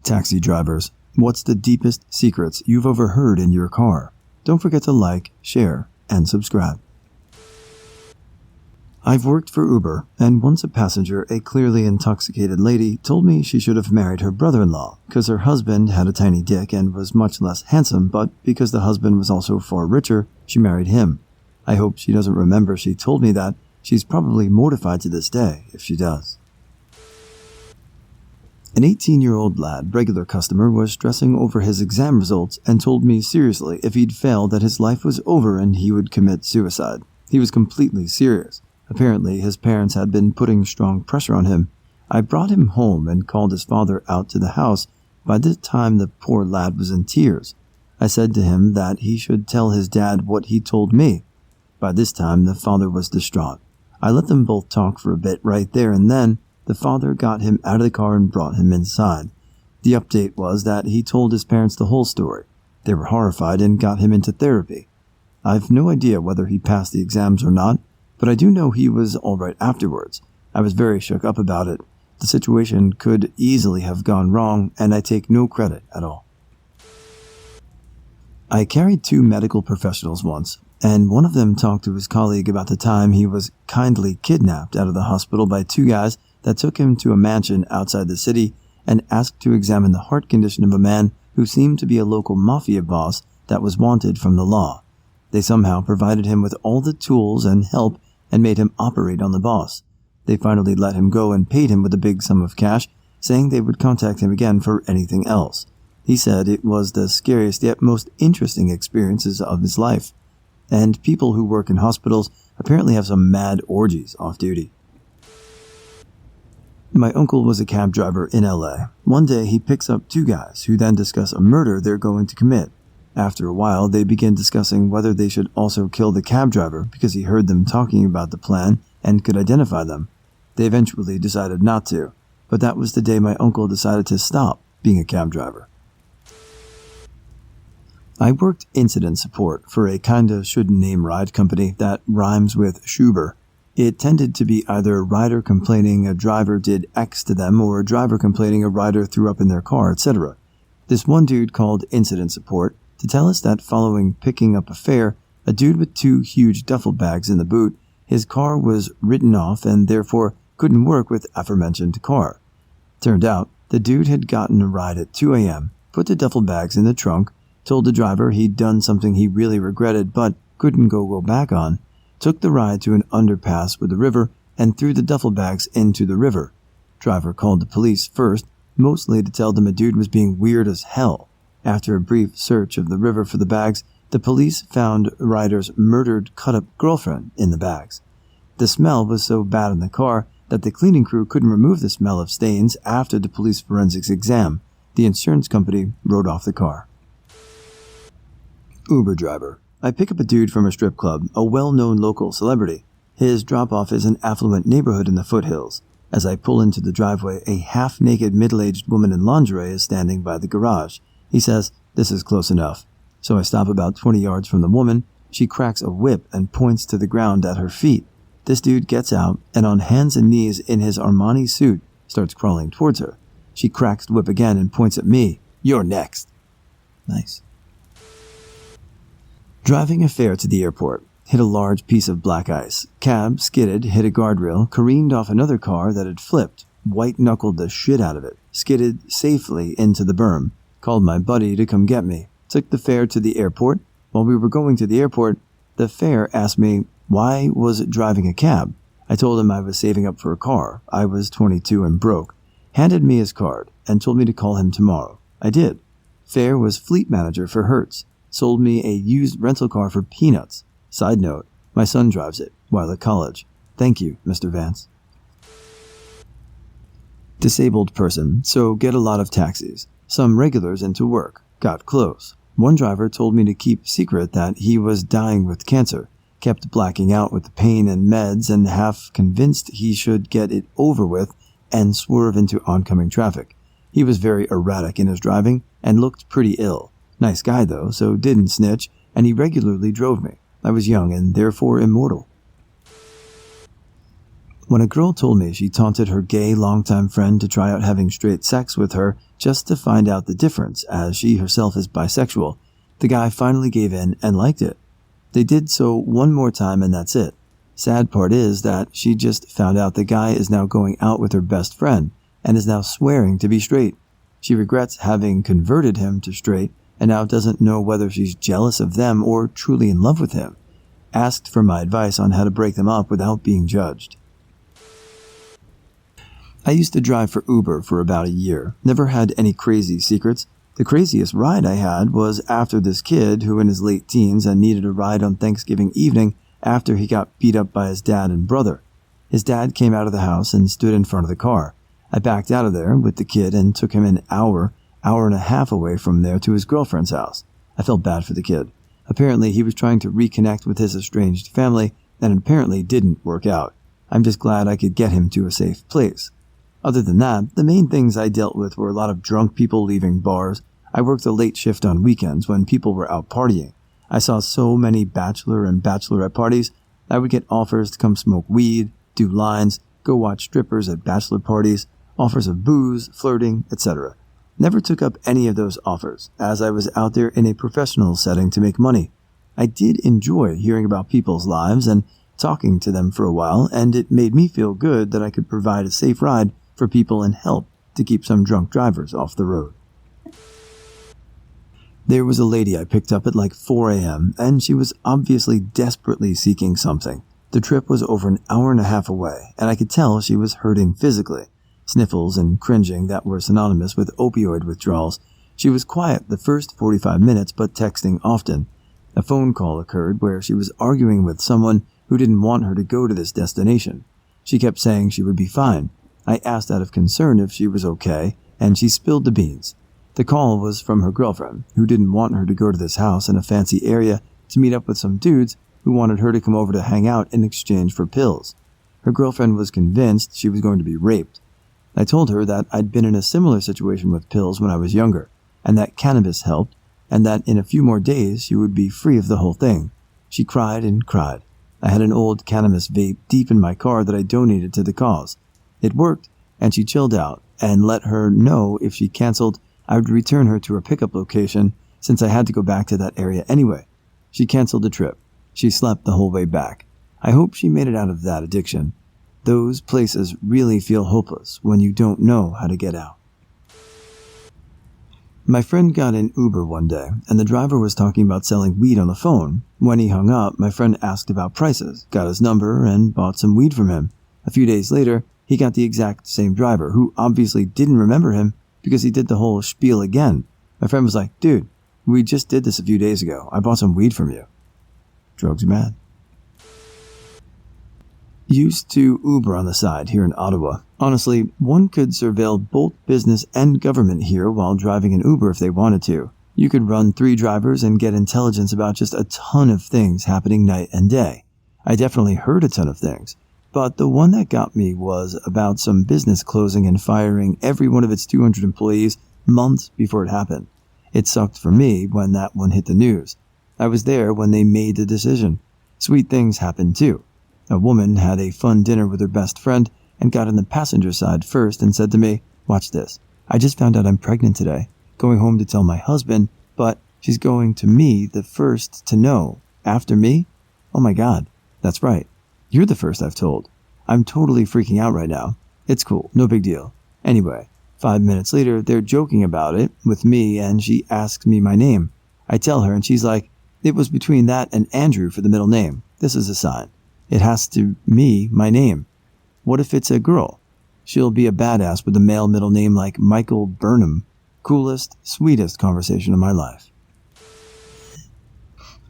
Taxi drivers, what's the deepest secrets you've overheard in your car? Don't forget to like, share, and subscribe. I've worked for Uber, and once a passenger, a clearly intoxicated lady, told me she should have married her brother-in-law because her husband had a tiny dick and was much less handsome, but because the husband was also far richer, she married him. I hope she doesn't remember she told me that. She's probably mortified to this day if she does. An 18-year-old lad, regular customer, was stressing over his exam results and told me seriously if he'd failed that his life was over and he would commit suicide. He was completely serious. Apparently, his parents had been putting strong pressure on him. I brought him home and called his father out to the house. By this time, the poor lad was in tears. I said to him that he should tell his dad what he told me. By this time, the father was distraught. I let them both talk for a bit right there and then. The father got him out of the car and brought him inside. The update was that he told his parents the whole story. They were horrified and got him into therapy. I've no idea whether he passed the exams or not, but I do know he was all right afterwards. I was very shook up about it. The situation could easily have gone wrong, and I take no credit at all. I carried 2 medical professionals once, and one of them talked to his colleague about the time he was kindly kidnapped out of the hospital by 2 guys that took him to a mansion outside the city and asked to examine the heart condition of a man who seemed to be a local mafia boss that was wanted from the law. They somehow provided him with all the tools and help and made him operate on the boss. They finally let him go and paid him with a big sum of cash, saying they would contact him again for anything else. He said it was the scariest yet most interesting experiences of his life. And people who work in hospitals apparently have some mad orgies off duty. My uncle was a cab driver in LA. One day he picks up 2 guys who then discuss a murder they're going to commit. After a while, they begin discussing whether they should also kill the cab driver because he heard them talking about the plan and could identify them. They eventually decided not to, but that was the day my uncle decided to stop being a cab driver. I worked incident support for a kinda shouldn't name ride company that rhymes with Schuber. It tended to be either a rider complaining a driver did X to them or a driver complaining a rider threw up in their car, etc. This one dude called incident support to tell us that following picking up a fare, a dude with 2 huge duffel bags in the boot, his car was written off and therefore couldn't work with aforementioned car. Turned out, the dude had gotten a ride at 2 a.m., put the duffel bags in the trunk, told the driver he'd done something he really regretted but couldn't go back on, took the ride to an underpass with the river, and threw the duffel bags into the river. Driver called the police first, mostly to tell them a dude was being weird as hell. After a brief search of the river for the bags, the police found rider's murdered, cut-up girlfriend in the bags. The smell was so bad in the car that the cleaning crew couldn't remove the smell of stains after the police forensics exam. The insurance company wrote off the car. Uber driver. I pick up a dude from a strip club, a well-known local celebrity. His drop-off is an affluent neighborhood in the foothills. As I pull into the driveway, a half-naked middle-aged woman in lingerie is standing by the garage. He says, "This is close enough." So I stop about 20 yards from the woman. She cracks a whip and points to the ground at her feet. This dude gets out and on hands and knees in his Armani suit starts crawling towards her. She cracks the whip again and points at me. "You're next." Nice. Driving a fare to the airport. Hit a large piece of black ice. Cab skidded, hit a guardrail, careened off another car that had flipped, white-knuckled the shit out of it, skidded safely into the berm. Called my buddy to come get me. Took the fare to the airport. While we were going to the airport, the fare asked me why was driving a cab. I told him I was saving up for a car. I was 22 and broke. Handed me his card and told me to call him tomorrow. I did. Fare was fleet manager for Hertz. Sold me a used rental car for peanuts. Side note, my son drives it while at college. Thank you, Mr. Vance. Disabled person, so get a lot of taxis. Some regulars into work. Got close. One driver told me to keep secret that he was dying with cancer. Kept blacking out with the pain and meds and half convinced he should get it over with and swerve into oncoming traffic. He was very erratic in his driving and looked pretty ill. Nice guy though, so didn't snitch, and he regularly drove me. I was young and therefore immortal. When a girl told me she taunted her gay longtime friend to try out having straight sex with her just to find out the difference, as she herself is bisexual, the guy finally gave in and liked it. They did so one more time and that's it. Sad part is that she just found out the guy is now going out with her best friend and is now swearing to be straight. She regrets having converted him to straight and now doesn't know whether she's jealous of them or truly in love with him. Asked for my advice on how to break them up without being judged. I used to drive for Uber for about a year, never had any crazy secrets. The craziest ride I had was after this kid who in his late teens and needed a ride on Thanksgiving evening after he got beat up by his dad and brother. His dad came out of the house and stood in front of the car. I backed out of there with the kid and took him an hour and a half away from there to his girlfriend's house. I felt bad for the kid. Apparently he was trying to reconnect with his estranged family and apparently didn't work out. I'm just glad I could get him to a safe place. Other than that, the main things I dealt with were a lot of drunk people leaving bars. I worked a late shift on weekends when people were out partying. I saw so many bachelor and bachelorette parties. I would get offers to come smoke weed, do lines, go watch strippers at bachelor parties, offers of booze, flirting, etc. Never took up any of those offers, as I was out there in a professional setting to make money. I did enjoy hearing about people's lives and talking to them for a while, and it made me feel good that I could provide a safe ride for people and help to keep some drunk drivers off the road. There was a lady I picked up at like 4 a.m., and she was obviously desperately seeking something. The trip was over an hour and a half away, and I could tell she was hurting physically. Sniffles and cringing that were synonymous with opioid withdrawals. She was quiet the first 45 minutes, but texting often. A phone call occurred where she was arguing with someone who didn't want her to go to this destination. She kept saying she would be fine. I asked out of concern if she was okay, and she spilled the beans. The call was from her girlfriend, who didn't want her to go to this house in a fancy area to meet up with some dudes who wanted her to come over to hang out in exchange for pills. Her girlfriend was convinced she was going to be raped. I told her that I'd been in a similar situation with pills when I was younger, and that cannabis helped, and that in a few more days she would be free of the whole thing. She cried and cried. I had an old cannabis vape deep in my car that I donated to the cause. It worked, and she chilled out, and let her know if she canceled, I would return her to her pickup location since I had to go back to that area anyway. She canceled the trip. She slept the whole way back. I hope she made it out of that addiction. Those places really feel hopeless when you don't know how to get out. My friend got in Uber one day, and the driver was talking about selling weed on the phone. When he hung up, my friend asked about prices, got his number, and bought some weed from him. A few days later, he got the exact same driver, who obviously didn't remember him because he did the whole spiel again. My friend was like, "Dude, we just did this a few days ago. I bought some weed from you." Drugs are bad. Used to Uber on the side here in Ottawa. Honestly, one could surveil both business and government here while driving an Uber if they wanted to. You could run 3 drivers and get intelligence about just a ton of things happening night and day. I definitely heard a ton of things. But the one that got me was about some business closing and firing every one of its 200 employees months before it happened. It sucked for me when that one hit the news. I was there when they made the decision. Sweet things happened too. A woman had a fun dinner with her best friend and got on the passenger side first and said to me, "Watch this. I just found out I'm pregnant today. Going home to tell my husband, but she's going to me the first to know. After me? Oh my God. That's right. You're the first I've told. I'm totally freaking out right now. It's cool. No big deal. Anyway, 5 minutes later, they're joking about it with me and she asks me my name. I tell her and she's like, "It was between that and Andrew for the middle name. This is a sign. It has to me, my name. What if it's a girl? She'll be a badass with a male middle name like Michael Burnham. Coolest, sweetest conversation of my life."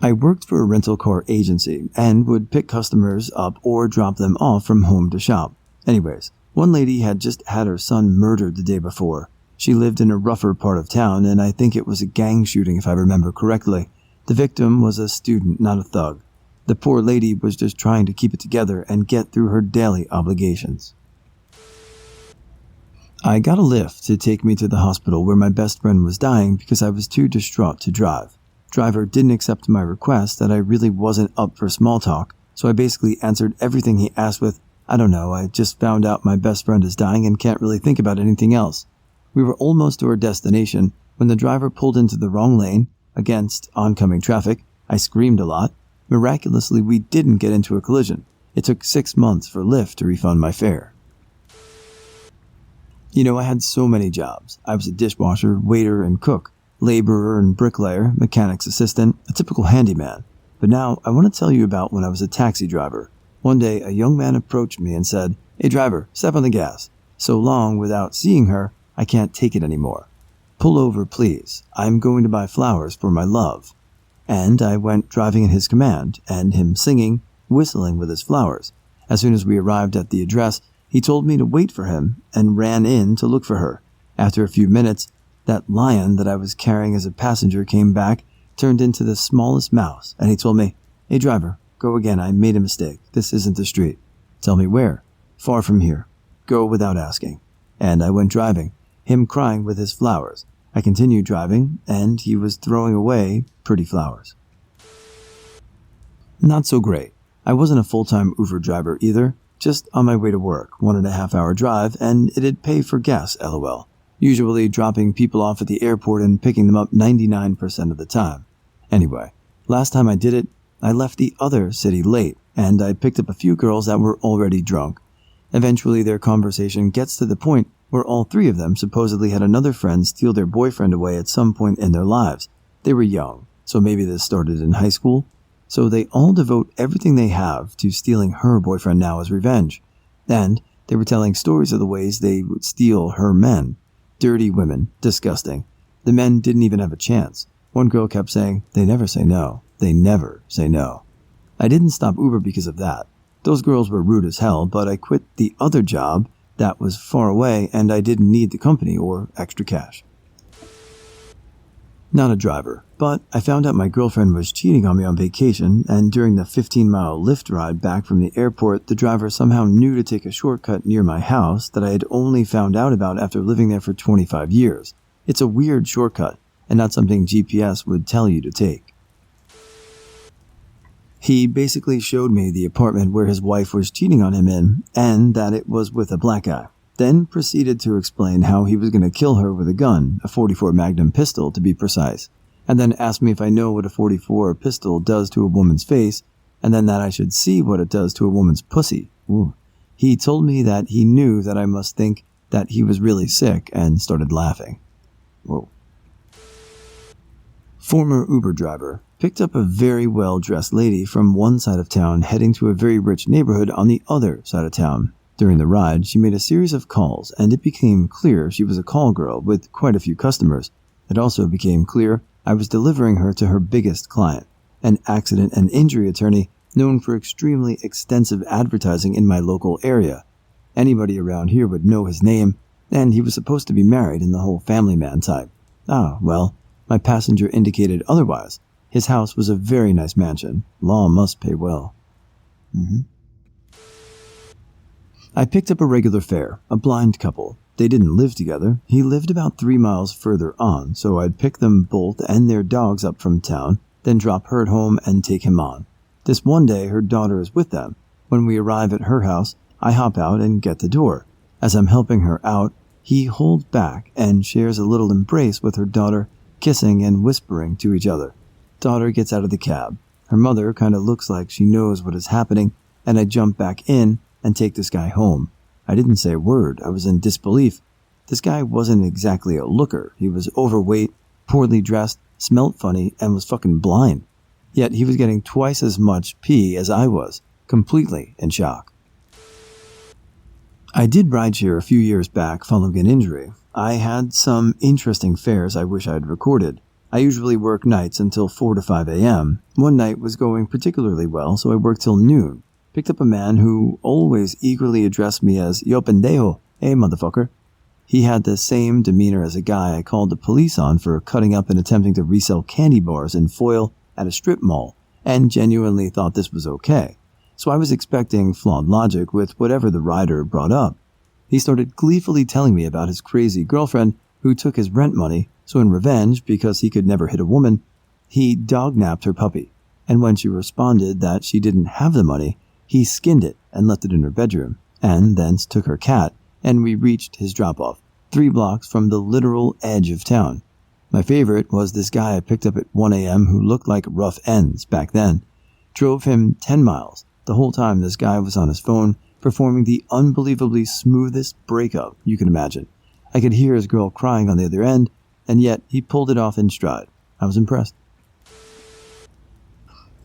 I worked for a rental car agency and would pick customers up or drop them off from home to shop. Anyways, one lady had just had her son murdered the day before. She lived in a rougher part of town, and I think it was a gang shooting if I remember correctly. The victim was a student, not a thug. The poor lady was just trying to keep it together and get through her daily obligations. I got a lift to take me to the hospital where my best friend was dying because I was too distraught to drive. Driver didn't accept my request that I really wasn't up for small talk, so I basically answered everything he asked with, I don't know, I just found out my best friend is dying and can't really think about anything else. We were almost to our destination when the driver pulled into the wrong lane against oncoming traffic. I screamed a lot. Miraculously, we didn't get into a collision. It took 6 months for Lyft to refund my fare. I had so many jobs. I was a dishwasher, waiter, and cook, laborer and bricklayer, mechanic's assistant, a typical handyman. But now I want to tell you about when I was a taxi driver. One day, a young man approached me and said, "Hey driver, step on the gas. So long without seeing her, I can't take it anymore. Pull over, please. I'm going to buy flowers for my love." And I went driving in his command, and him singing, whistling with his flowers. As soon as we arrived at the address, he told me to wait for him and ran in to look for her. After a few minutes, that lion that I was carrying as a passenger came back, turned into the smallest mouse, and he told me, "Hey driver, go again. I made a mistake. This isn't the street." "Tell me where." "Far from here. Go without asking." And I went driving, him crying with his flowers. I continued driving, and he was throwing away pretty flowers. Not so great. I wasn't a full-time Uber driver either, just on my way to work, 1.5-hour drive, and it'd pay for gas, lol. Usually dropping people off at the airport and picking them up 99% of the time. Anyway, last time I did it, I left the other city late, and I picked up a few girls that were already drunk. Eventually their conversation gets to the point where all three of them supposedly had another friend steal their boyfriend away at some point in their lives. They were young, so maybe this started in high school. So they all devote everything they have to stealing her boyfriend now as revenge. And they were telling stories of the ways they would steal her men. Dirty women. Disgusting. The men didn't even have a chance. One girl kept saying, "They never say no. They never say no." I didn't stop Uber because of that. Those girls were rude as hell, but I quit the other job that was far away and I didn't need the company or extra cash. Not a driver, but I found out my girlfriend was cheating on me on vacation, and during the 15-mile Lyft ride back from the airport, the driver somehow knew to take a shortcut near my house that I had only found out about after living there for 25 years. It's a weird shortcut, and not something GPS would tell you to take. He basically showed me the apartment where his wife was cheating on him in, and that it was with a black guy. Then proceeded to explain how he was going to kill her with a gun, a .44 Magnum pistol to be precise, and then asked me if I know what a .44 pistol does to a woman's face, and then that I should see what it does to a woman's pussy. Ooh. He told me that he knew that I must think that he was really sick and started laughing. Whoa. Former Uber driver picked up a very well-dressed lady from one side of town heading to a very rich neighborhood on the other side of town. During the ride, she made a series of calls, and it became clear she was a call girl with quite a few customers. It also became clear I was delivering her to her biggest client, an accident and injury attorney known for extremely extensive advertising in my local area. Anybody around here would know his name, and he was supposed to be married in the whole family man type. Ah, well, my passenger indicated otherwise. His house was a very nice mansion. Law must pay well. I picked up a regular fare, a blind couple. They didn't live together. He lived about 3 miles further on, so I'd pick them both and their dogs up from town, then drop her at home and take him on. This one day, her daughter is with them. When we arrive at her house, I hop out and get the door. As I'm helping her out, he holds back and shares a little embrace with her daughter, kissing and whispering to each other. Daughter gets out of the cab. Her mother kind of looks like she knows what is happening, and I jump back in and take this guy home. I didn't say a word. I was in disbelief. This guy wasn't exactly a looker. He was overweight, poorly dressed, smelt funny, and was fucking blind. Yet he was getting twice as much pee as I was, completely in shock. I did rideshare a few years back following an injury. I had some interesting fares I wish I had recorded. I usually work nights until 4 to 5 a.m. One night was going particularly well, so I worked till noon. Picked up a man who always eagerly addressed me as "Yo pendejo, hey motherfucker." He had the same demeanor as a guy I called the police on for cutting up and attempting to resell candy bars in foil at a strip mall, and genuinely thought this was okay. So I was expecting flawed logic with whatever the rider brought up. He started gleefully telling me about his crazy girlfriend who took his rent money, so in revenge, because he could never hit a woman, he dog-napped her puppy. And when she responded that she didn't have the money, He skinned it and left it in her bedroom, and thence took her cat, and we reached his drop-off, 3 blocks from the literal edge of town. My favorite was this guy I picked up at 1 a.m. who looked like rough ends back then. Drove him 10 miles. The whole time this guy was on his phone, performing the unbelievably smoothest breakup you can imagine. I could hear his girl crying on the other end, and yet he pulled it off in stride. I was impressed.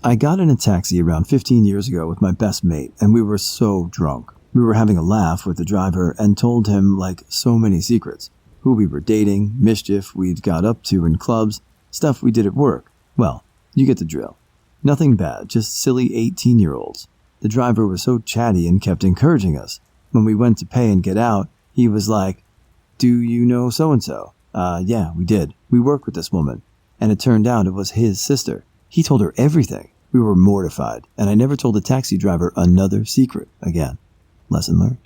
I got in a taxi around 15 years ago with my best mate, and we were so drunk. We were having a laugh with the driver and told him like so many secrets. Who we were dating, mischief we'd got up to in clubs, stuff we did at work. Well, you get the drill. Nothing bad, just silly 18-year-olds. The driver was so chatty and kept encouraging us. When we went to pay and get out, he was like, "Do you know so-and-so?" Yeah, we did. We work with this woman. And it turned out it was his sister. He told her everything. We were mortified, and I never told the taxi driver another secret again. Lesson learned.